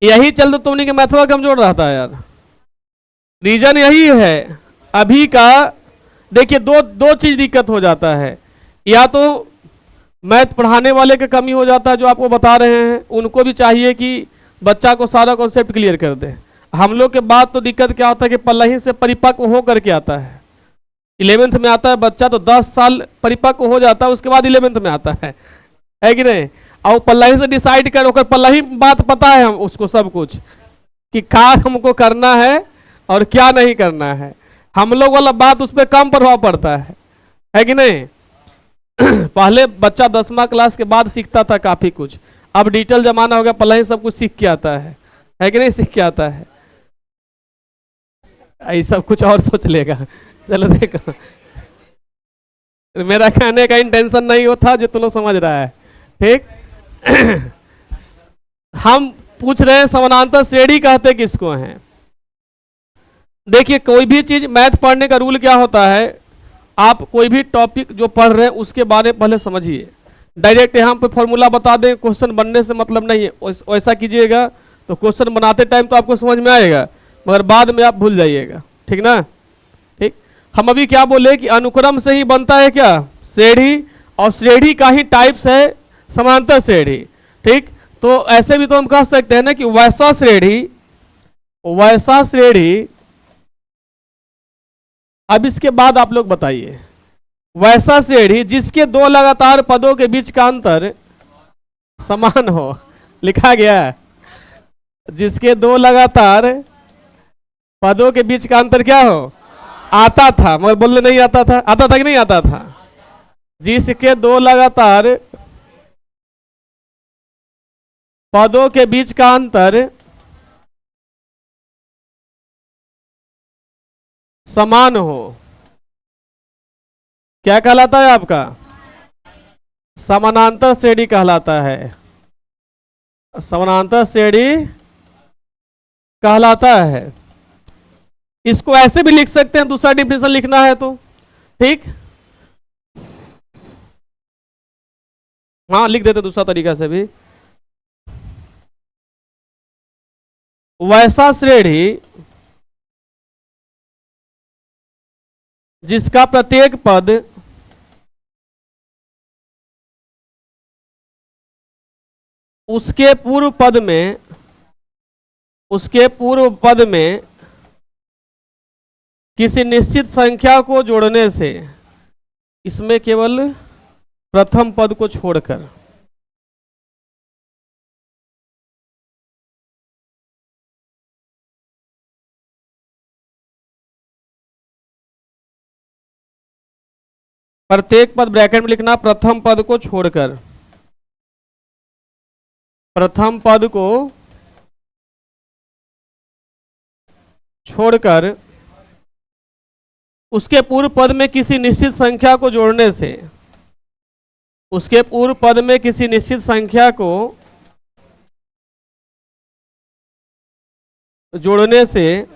यही चलते तुमने के मैथवा कमजोर रहता है यार, रीजन यही है अभी का। देखिए दो चीज दिक्कत हो जाता है, या तो मैथ पढ़ाने वाले की कमी हो जाता है जो आपको बता रहे हैं, उनको भी चाहिए कि बच्चा को सारा कॉन्सेप्ट क्लियर कर दे। हम लोग के बाद तो दिक्कत क्या होता है कि पल्लही से परिपक्व हो करके आता है, 11th में आता है बच्चा तो 10 साल परिपक्व हो जाता है, उसके बाद 11th में आता है कि नहीं। और पल्लही से डिसाइड कर होकर पल्लही बात पता है हम उसको सब कुछ कि क्या हमको करना है और क्या नहीं करना है। हम लोग वाला बात उस पर कम प्रभाव पड़ता है कि नहीं। पहले बच्चा 10वां क्लास के बाद सीखता था काफी कुछ, अब डिजिटल जमाना हो गया, पल्लही सब कुछ सीख के आता है कि नहीं, सीख के आता है। ये सब कुछ और सोच लेगा। चलो देखो, मेरा कहने का इंटेंशन नहीं होता जो तुम लोग समझ रहा है, ठीक। हम पूछ रहे हैं समानांतर श्रेणी कहते किसको हैं। देखिए कोई भी चीज मैथ पढ़ने का रूल क्या होता है, आप कोई भी टॉपिक जो पढ़ रहे हैं उसके बारे में पहले समझिए। डायरेक्ट यहाँ पे फॉर्मूला बता दें, क्वेश्चन बनने से मतलब नहीं है। वैसा कीजिएगा तो क्वेश्चन बनाते टाइम तो आपको समझ में आएगा मगर बाद में आप भूल जाइएगा, ठीक ना। ठीक, हम अभी क्या बोले कि अनुक्रम से ही बनता है क्या, श्रेणी, और श्रेणी का ही टाइप्स है समांतर श्रेणी, ठीक। तो ऐसे भी तो हम कह सकते हैं ना कि वैसा श्रेणी, अब इसके बाद आप लोग बताइए, वैसा श्रेणी जिसके 2 लगातार पदों के बीच का अंतर समान हो, लिखा गया है जिसके 2 लगातार पदों के बीच का अंतर क्या हो, आता था मगर बोलने नहीं आता था, आता था कि नहीं आता था। जिसके 2 लगातार पदों के बीच का अंतर समान हो, क्या कहलाता है आपका, समानांतर श्रेणी कहलाता है, समानांतर श्रेणी कहलाता है। इसको ऐसे भी लिख सकते हैं, दूसरा डिफिनेशन लिखना है तो, ठीक। हाँ लिख देते दूसरा तरीका से भी, वैसा श्रेणी जिसका प्रत्येक पद उसके पूर्व पद में किसी निश्चित संख्या को जोड़ने से, इसमें केवल प्रथम पद को छोड़कर, प्रत्येक पद ब्रैकेट में लिखना, प्रथम पद को छोड़कर, प्रथम पद को छोड़कर उसके पूर्व पद में किसी निश्चित संख्या को जोड़ने से, उसके पूर्व पद में किसी निश्चित संख्या को जोड़ने से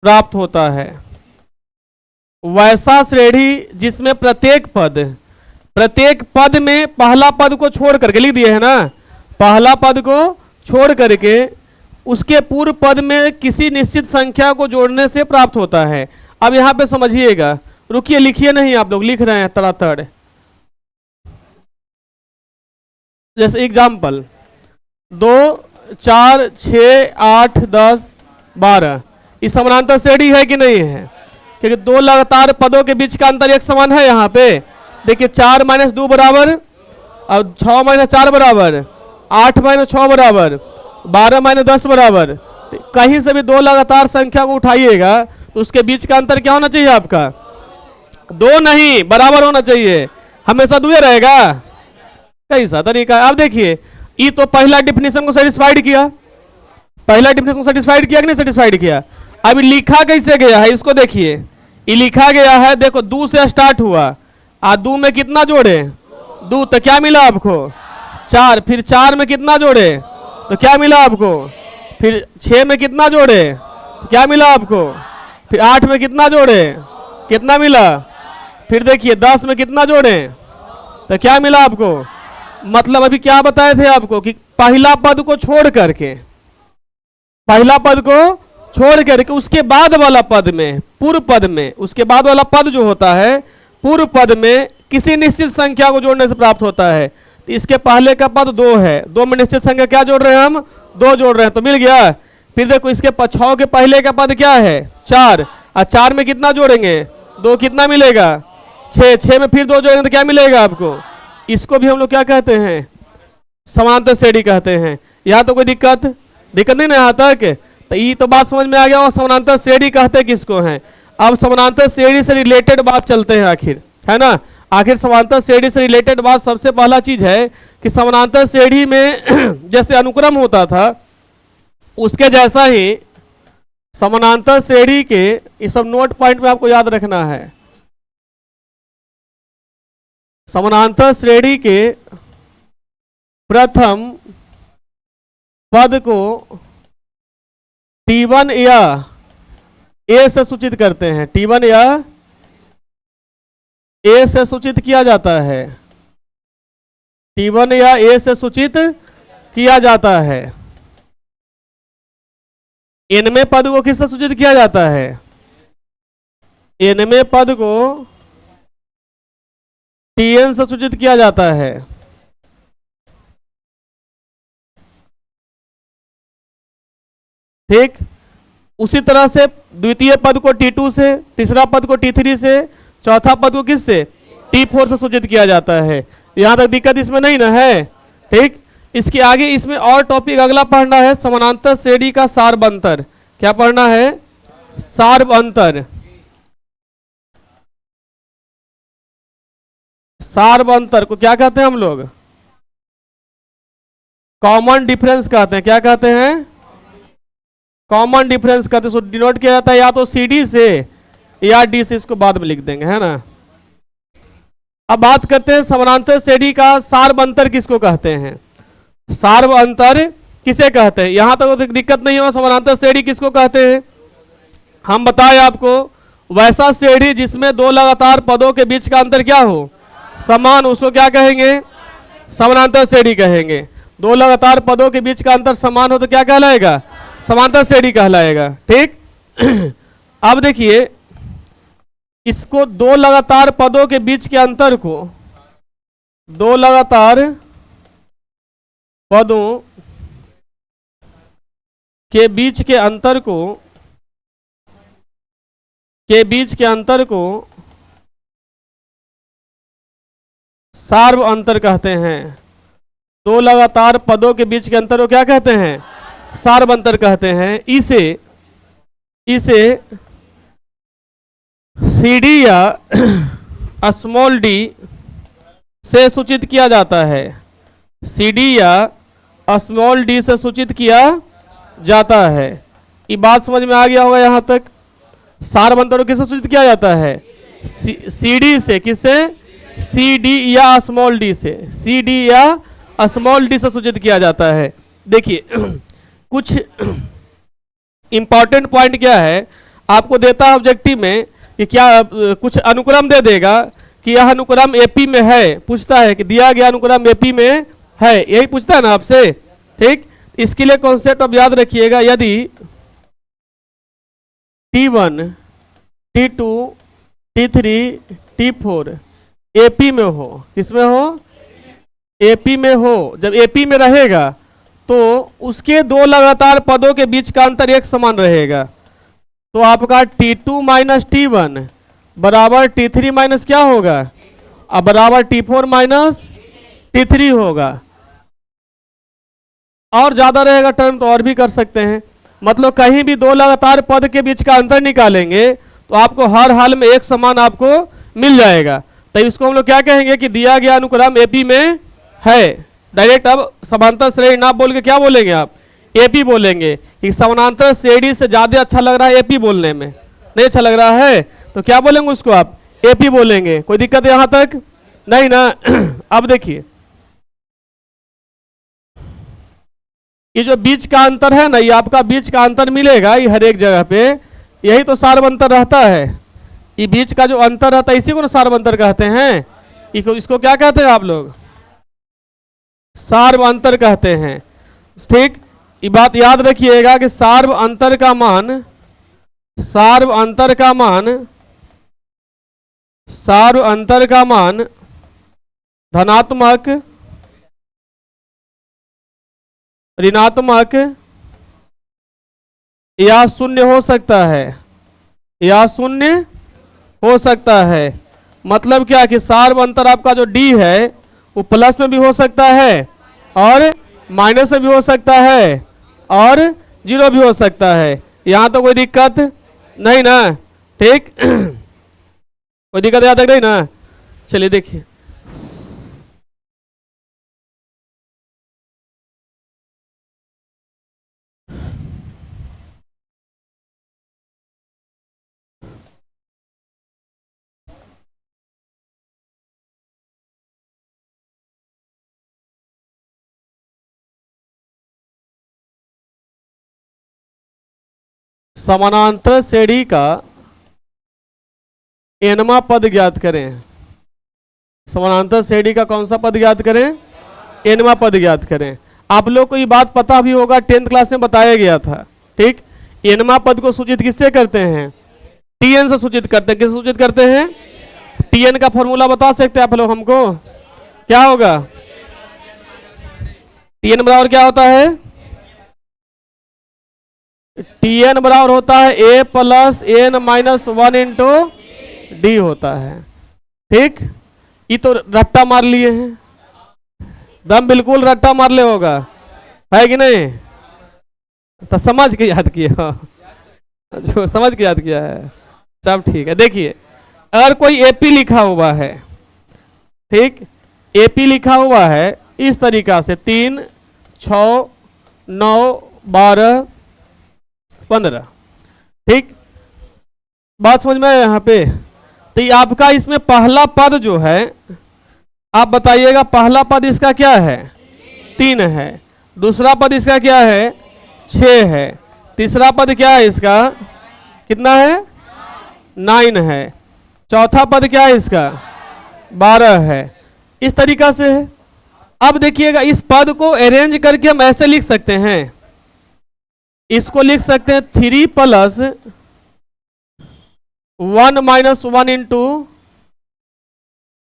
प्राप्त होता है। वैसा श्रेणी जिसमें प्रत्येक पद में पहला पद को छोड़ करके, लिख दिए है ना, पहला पद को छोड़ करके उसके पूर्व पद में किसी निश्चित संख्या को जोड़ने से प्राप्त होता है। अब यहां पे समझिएगा, रुकिए, लिखिए नहीं, आप लोग लिख रहे हैं तड़ातड़। जैसे एग्जाम्पल 2, 4, 6, 8, 10, 12, इस समानांतर श्रेणी है कि नहीं है? क्योंकि दो लगातार पदों के बीच का अंतर एक समान है। यहाँ पे देखिए 4 - 2 बराबर, और 6 - 4 बराबर, 8 - 6 बराबर, 12 - 10 बराबर। कहीं से भी दो लगातार संख्या को उठाइएगा तो उसके बीच का अंतर क्या होना चाहिए आपका? 2 नहीं, बराबर होना चाहिए। हमेशा 2 रहेगा, कैसा तरीका? अब देखिए, ये तो पहला डिफिनेशन को सेटिस्फाइड किया, पहला डिफिनेशन को सेटिस्फाइड किया कि नहीं सेटिस्फाइड किया? अभी लिखा कैसे गया है इसको देखिए। ये लिखा गया है, देखो 2 से स्टार्ट हुआ, 2 में कितना जोड़े? 2, तो क्या मिला आपको? 4। फिर 4 में कितना जोड़े? तो क्या मिला आपको? फिर 6 में कितना जोड़े? तो क्या मिला आपको? फिर 8 में कितना जोड़े? कितना मिला? फिर देखिए 10 में कितना जोड़े? तो क्या मिला आपको? मतलब अभी क्या बताए थे आपको कि पहला पद को छोड़ करके, पहला पद को छोड़ करके उसके बाद वाला पद में, पूर्व पद में, उसके बाद वाला पद जो होता है पूर्व पद में किसी निश्चित संख्या को जोड़ने से प्राप्त होता है। तो इसके पहले का पद 2 है, 2 में निश्चित संख्या क्या जोड़ रहे हैं हम? 2 जोड़ रहे हैं, तो मिल गया। फिर देखो इसके 6 के पहले का पद क्या है? 4, और 4 में कितना जोड़ेंगे? 2, कितना मिलेगा? 6, 6 में फिर 2 जोड़ेंगे तो क्या मिलेगा आपको? इसको भी हम लोग क्या कहते हैं? समांतर श्रेणी कहते हैं। यहाँ तो कोई दिक्कत नहीं ना यहाँ तक? तो ये तो बात समझ में आ गया। और समानांतर श्रेणी कहते किसको हैं? अब समानांतर श्रेणी से रिलेटेड बात चलते हैं आखिर, है ना। आखिर समानांतर श्रेणी से रिलेटेड बात सबसे पहला चीज है कि समानांतर श्रेणी में जैसे अनुक्रम होता था उसके जैसा ही समानांतर श्रेणी के, ये सब नोट पॉइंट में आपको याद रखना है, समानांतर श्रेणी के प्रथम पद को T1 या A से सूचित करते हैं, T1 या A से सूचित किया जाता है, T1 या A से सूचित किया जाता है। इनमें पद को किससे सूचित किया जाता है? इनमें पद को Tn से सूचित किया जाता है। ठीक, उसी तरह से द्वितीय पद को T2 से, तीसरा पद को T3 से, चौथा पद को किससे? T4 से सूचित किया जाता है। यहां तक दिक्कत इसमें नहीं ना है? ठीक, इसके आगे इसमें और टॉपिक अगला पढ़ना है, समानांतर श्रेणी का सार्व अंतर। क्या पढ़ना है? सार्व अंतर। सार्व अंतर को क्या कहते हैं हम लोग? कॉमन डिफरेंस कहते हैं। क्या कहते हैं? कॉमन डिफरेंस कहते हैं। डिनोट किया जाता है या तो CD से या D से, इसको बाद में लिख देंगे, है ना। अब बात करते हैं समानांतर श्रेणी का सार्व अंतर किसको कहते हैं? सार्व अंतर किसे कहते हैं? यहां तक तो दिक्कत नहीं हो। समानांतर श्रेणी किसको कहते हैं? हम बताएं आपको, वैसा श्रेणी जिसमें दो लगातार पदों के बीच का अंतर क्या हो? समान, उसको क्या कहेंगे? समानांतर श्रेणी कहेंगे। दो लगातार पदों के बीच का अंतर समान हो तो क्या कहलाएगा? समांतर श्रेणी कहलाएगा। ठीक अब देखिए, इसको दो लगातार पदों के बीच के अंतर को, दो लगातार पदों के बीच के अंतर को, सार्व अंतर कहते हैं। दो लगातार पदों के बीच के अंतर को क्या कहते हैं? सार्व अंतर कहते हैं। इसे CD या स्मॉल d से सूचित किया जाता है। CD या स्मॉल डी से सूचित किया जाता है। ये बात समझ में आ गया होगा यहाँ तक। सार्व अंतर को किससे सूचित किया जाता है? सी डी से। किससे? सी डी या स्मॉल डी से। सी डी या स्मॉल डी से सूचित किया जाता है। देखिए कुछ इंपॉर्टेंट पॉइंट क्या है आपको देता है ऑब्जेक्टिव में कि क्या कुछ अनुक्रम दे देगा कि यह अनुक्रम एपी में है, पूछता है कि दिया गया अनुक्रम एपी में है, यही पूछता है ना आपसे। ठीक, इसके लिए कॉन्सेप्ट अब याद रखिएगा। यदि T1, T2, T3, T4 AP में हो, किसमें हो? एपी में हो। जब एपी में रहेगा तो उसके दो लगातार पदों के बीच का अंतर एक समान रहेगा। तो आपका T2 माइनस T1 बराबर T3 माइनस क्या होगा? अब बराबर T4 माइनस T3 होगा। और ज्यादा रहेगा टर्म तो और भी कर सकते हैं। मतलब कहीं भी दो लगातार पद के बीच का अंतर निकालेंगे तो आपको हर हाल में एक समान आपको मिल जाएगा। तो इसको हम लोग क्या कहेंगे कि दिया गया अनुक्रम एपी में है। डायरेक्ट अब समांतर श्रेणी ना बोल के क्या बोलेंगे आप? एपी बोलेंगे। कि समानांतर श्रेणी से ज्यादा अच्छा लग रहा है एपी बोलने में, नहीं अच्छा लग रहा है तो क्या बोलेंगे उसको आप? एपी बोलेंगे। कोई दिक्कत यहां तक? नहीं ना। अब देखिए ये जो बीच का अंतर है ना, ये आपका बीच का अंतर मिलेगा ये हर एक जगह पे, यही तो सार्व अंतर रहता है। ये बीच का जो अंतर रहता है इसी को ना सार्व अंतर कहते हैं। इसको क्या कहते हैं आप लोग? सार्व अंतर कहते हैं। ठीक, ये बात याद रखिएगा कि सार्व अंतर का मान, सार्व अंतर का मान, सार्व अंतर का मान धनात्मक, ऋणात्मक या शून्य हो सकता है, या शून्य हो सकता है। मतलब क्या कि सार्व अंतर आपका जो डी है वो प्लस में भी हो सकता है और माइनस में भी हो सकता है और जीरो भी हो सकता है। यहां तो कोई दिक्कत नहीं ना? ठीक, कोई दिक्कत यहां तक नहीं ना? चलिए देखिए समानांतर श्रेणी का एनवा पद ज्ञात करें। समानांतर श्रेणी का कौन सा पद ज्ञात करें? एनवा पद ज्ञात करें। आप लोग को ये बात पता भी होगा, 10th क्लास में बताया गया था। ठीक, एनवा पद को सूचित किससे करते हैं? टीएन से सूचित करते हैं। किससे सूचित करते हैं? टीएन का फॉर्मूला बता सकते हैं आप लोग हमको? क्या होगा? टीएन बराबर क्या होता है? टीएन बराबर होता है A plus N minus 1 into D होता है। ठीक, ये तो रट्टा मार लिए हैं, दम बिल्कुल रट्टा मार ले होगा, है कि नहीं? तो समझ के याद किया, जो समझ के याद किया है सब ठीक है। देखिए अगर कोई एपी लिखा हुआ है, ठीक, एपी लिखा हुआ है इस तरीका से 3, 6, 9, 12, 15। ठीक, बात समझ में आया यहाँ पे? तो ये आपका इसमें पहला पद जो है, आप बताइएगा पहला पद इसका क्या है? 3 है। दूसरा पद इसका क्या है? 6 है। तीसरा पद क्या है इसका? कितना है? 9 है। चौथा पद क्या है इसका? 12 है। इस तरीका से है। अब देखिएगा इस पद को अरेंज करके हम ऐसे लिख सकते हैं। इसको लिख सकते हैं 3 प्लस 1 माइनस 1 इंटू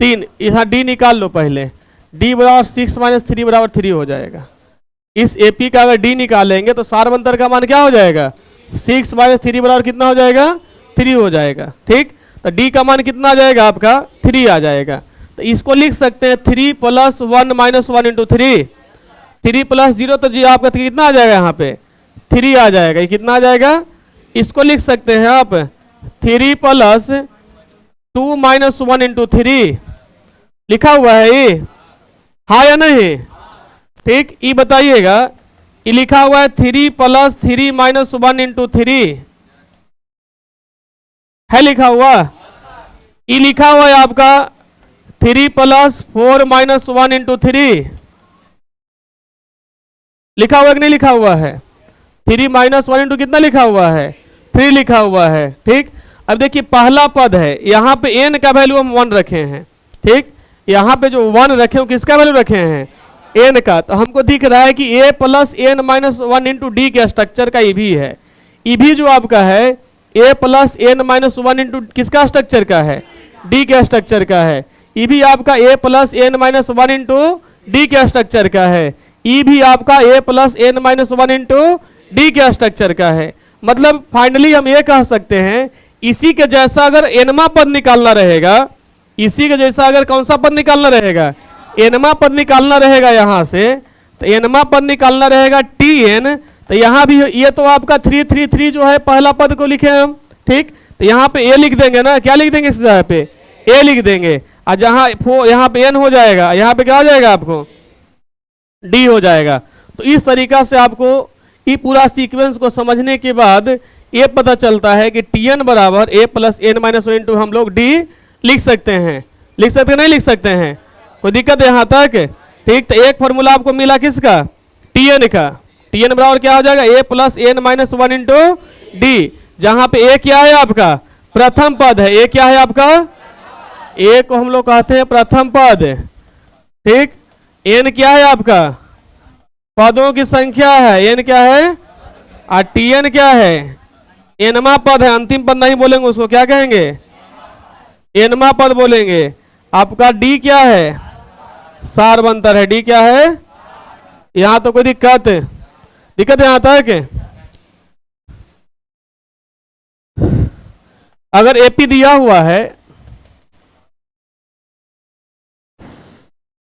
3। यहाँ डी निकाल लो पहले। डी बराबर 6 माइनस 3 बराबर 3 हो जाएगा। इस एपी का अगर डी निकालेंगे तो सार्व अंतर का मान क्या हो जाएगा? 6 माइनस 3 बराबर कितना हो जाएगा? 3 हो जाएगा। ठीक, तो डी का मान कितना आ जाएगा आपका? 3 आ जाएगा। तो इसको लिख सकते हैं 3 प्लस 1 माइनस 1 इंटू 3। 3 प्लस 0 तो जी आपका कितना आ जाएगा? यहाँ पे 3 आ जाएगा। ये कितना आ जाएगा? इसको लिख सकते हैं आप 3 प्लस 2 माइनस 1 इंटू 3। लिखा हुआ है ये, हाँ या नहीं? ठीक। ई बताइएगा, ई लिखा हुआ है 3 + 3 - 1 × 3 है लिखा हुआ। ई लिखा हुआ है आपका 3 + 4 - 1 × 3 लिखा हुआ है कि नहीं लिखा हुआ है? 3 - 1 × कितना लिखा हुआ है? 3 लिखा हुआ है। ठीक। अब देखिए पहला पद है, यहाँ पे n का वैल्यू हम 1 रखे हैं। ठीक। यहाँ पे जो 1 रखे हैं किसका वैल्यू रखे हैं? n का। तो हमको दिख रहा है कि a + n - 1 × d के स्ट्रक्चर का ई भी है। ई भी जो आपका है a + n - 1 × किसका स्ट्रक्चर का है? d के स्ट्रक्चर का है। ई भी आपका a + n - 1 × d के स्ट्रक्चर का है। ई भी आपका a + n - 1 × d के स्ट्रक्चर का है। मतलब फाइनली हम ये कह सकते हैं इसी के जैसा अगर एनवा पद निकालना रहेगा, इसी के जैसा अगर कौन सा पद निकालना रहेगा? एनवा पद निकालना रहेगा यहाँ से। तो एनवा पद निकालना रहेगा tn। तो यहाँ भी ये तो आपका 333 जो है पहला पद को लिखे हम। ठीक। तो यहाँ पे a लिख देंगे ना, क्या लिख देंगे इस जगह पे? a लिख देंगे। और जहाँ यहाँ पे n हो जाएगा, यहाँ पे क्या हो जाएगा आपको? d हो जाएगा। तो इस तरीका से आपको ये पूरा सीक्वेंस को समझने के बाद ये पता चलता है कि tn बराबर a + n - 1 × हम लोग d लिख सकते हैं। लिख सकते नहीं लिख सकते हैं? कोई दिक्कत है यहाँ तक? ठीक। तो एक फॉर्मूला आपको मिला किसका? tn का। tn बराबर क्या हो जाएगा? a + n - 1 × d। जहाँ पे a क्या है आपका? प्रथम पद है। a क्या है आपका? a को हम लोग कहते हैं प्रथम पद। ठीक। n क्या है आपका? पदों की संख्या है। n क्या है? और tn क्या है? एनवा पद है। अंतिम पद नहीं बोलेंगे, उसको क्या कहेंगे? एनवा पद बोलेंगे। आपका d क्या है? सार्वंतर है। d क्या है? यहां तो कोई दिक्कत है यहां तक? अगर एपी दिया हुआ है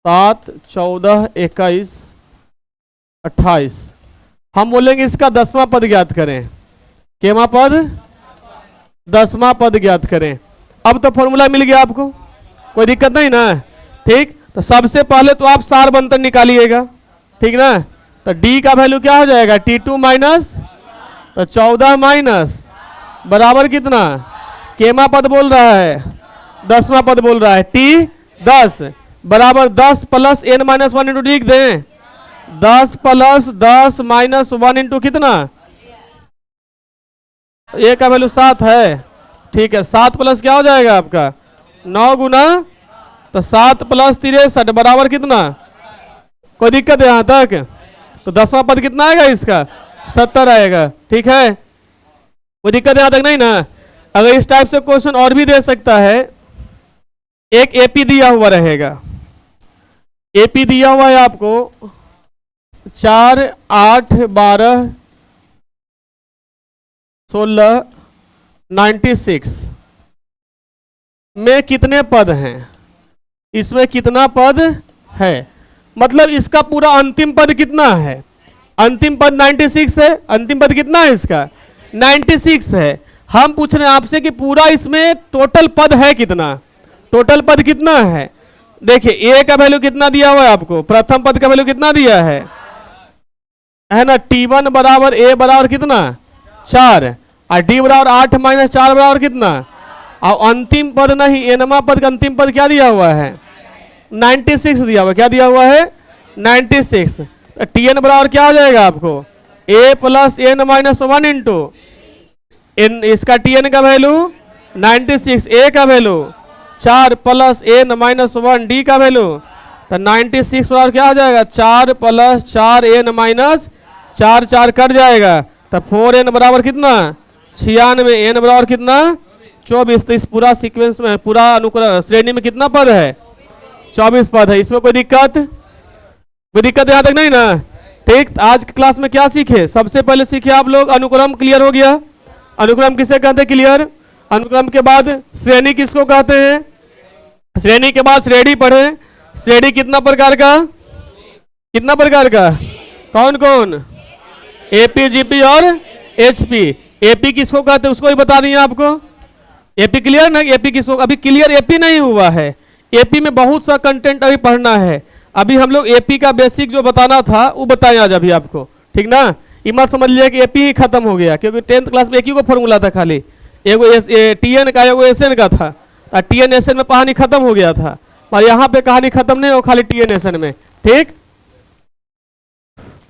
7, 14, 21, 28, हम बोलेंगे इसका 10वां पद ज्ञात करें। केवा पद? 10वां पद ज्ञात करें। अब तो फॉर्मूला मिल गया आपको, कोई दिक्कत नहीं ना? ठीक। तो सबसे पहले तो आप सारबंतर निकालिएगा। ठीक ना? तो d का वैल्यू क्या हो जाएगा? t2 माइनस, तो 14 माइनस बराबर कितना? केमा पद बोल रहा है? 10वां पद बोल रहा है। t10 बराबर 10 + n - 1 × लिख दें। 10 + 10 - 1 × कितना? a का वैल्यू 7 है। ठीक है। 7 प्लस क्या हो जाएगा आपका? 9 गुना, तो 7 + 63 बराबर कितना? कोई दिक्कत है यहां तक? तो 10वां पद कितना आएगा इसका? 70 आएगा। ठीक है। कोई दिक्कत यहां तक नहीं ना? अगर इस टाइप से क्वेश्चन और भी दे सकता है, एक एपी दिया हुआ रहेगा। एपी दिया हुआ है आपको 4, 8, 12, 16, 96 में कितने पद हैं? इसमें कितना पद है? मतलब इसका पूरा अंतिम पद कितना है? अंतिम पद 96 है। अंतिम पद कितना है इसका? 96 है। हम पूछ रहे हैं आपसे कि पूरा इसमें टोटल पद है कितना? टोटल पद कितना है? देखिए a का वैल्यू कितना दिया हुआ है आपको? प्रथम पद का वैल्यू कितना दिया है ना? t1 बराबर a बराबर कितना? 4, और d बराबर 8 - 4 बराबर कितना? और अंतिम पद नहीं, एनवा पद का अंतिम पद क्या दिया हुआ है? 96 दिया हुआ। क्या दिया हुआ है? 96। तो tn बराबर क्या हो जाएगा आपको? a + n - 1 × n। इसका tn का वैल्यू 96, a का वैल्यू 4 + n - 1, d का वैल्यू, तो 96 बराबर क्या हो जाएगा? 4 + 4n - 4, 4 कट जाएगा। तो 4n बराबर कितना? 96। n बराबर कितना? 24। तो इस पूरा सीक्वेंस में, पूरा अनुक्रम श्रेणी में कितना पद है? 24 पद है। इसमें कोई दिक्कत यहाँ तक नहीं ना? ठीक। आज की क्लास में क्या सीखे? सबसे पहले सीखे आप लोग अनुक्रम। क्लियर हो गया? अनुक्रम किसे कहते हैं? क्लियर। अनुक्रम के बाद श्रेणी किसको कहते हैं? श्रेणी के बाद श्रेणी पढ़े। श्रेणी कितना प्रकार का? कितना प्रकार का? कौन कौन? एपी, जीपी और एचपी। एपी किसको कहते हैं उसको भी बता दिए आपको। एपी क्लियर ना? एपी किसको? अभी क्लियर एपी नहीं हुआ है। एपी में बहुत सा कंटेंट अभी पढ़ना है। अभी हम लोग एपी का बेसिक जो बताना था वो बताएं आज अभी आपको, ठीक ना। ये मत समझ लिया कि एपी ही खत्म हो गया, क्योंकि 10th क्लास में एक ही को फॉर्मूला था खाली, एगो टीएन का एगो एसएन का था। टीएन एसएन में कहानी खत्म हो गया था, और यहाँ पे कहानी खत्म नहीं हो, खाली टीएन एसएन में, ठीक।